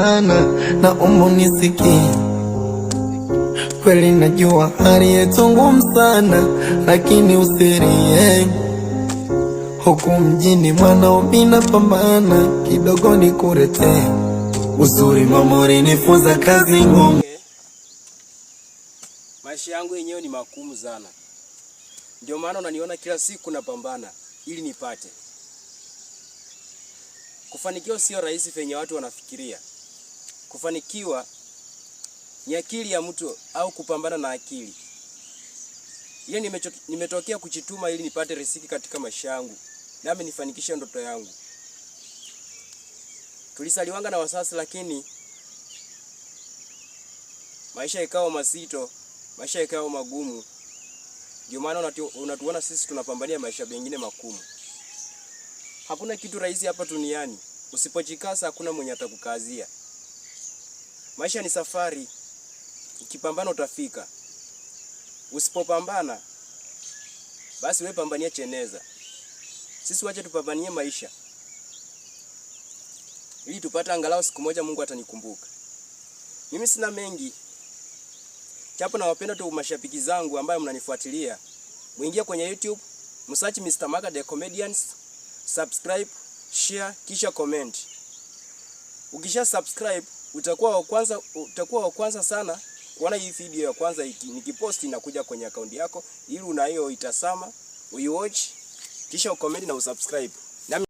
napambana na umunisikie. Kweli najua hali yetu ngumu sana, lakini usirie. Huku mjini mwanaume napambana, kidogo nikurete. Uzuri mamori nifunza kazi ngumu. Maisha yangu yenyewe ni magumu sana. Ndio maana unaniona kila siku napambana ili nipate. Kufanikiwa sio rahisi venye watu wanafikiria. Kufanikiwa ni akili ya mtu au kupambana na akili. Ile nimetokea kuchituma ili nipate riziki katika maisha yangu, nami nifanikishe ndoto yangu. Tulisaliwanga na wasasi, lakini maisha ikawa mazito, maisha ikawa magumu. Ndio maana unatuona sisi tunapambania maisha mengine magumu. Hakuna kitu rahisi hapa duniani. Usipojikasa hakuna mwenye atakukazia. Maisha ni safari. Ukipambana utafika. Usipopambana basi wewe pambania cheneza. Sisi wacha tupambanie maisha, ili tupate angalau siku moja Mungu atanikumbuka. Mimi sina mengi. Chapo na wapenda tu mashabiki zangu ambao mnanifuatilia. Muingia kwenye YouTube, msearch Mr. Maga the Comedians, subscribe, share, kisha comment. Ukisha subscribe utakuwa wa kwanza sana kuona hii video ya kwanza nikipost inakuja kwenye account yako, ili unayo itasama, uiwatch, kisha ucomment na usubscribe.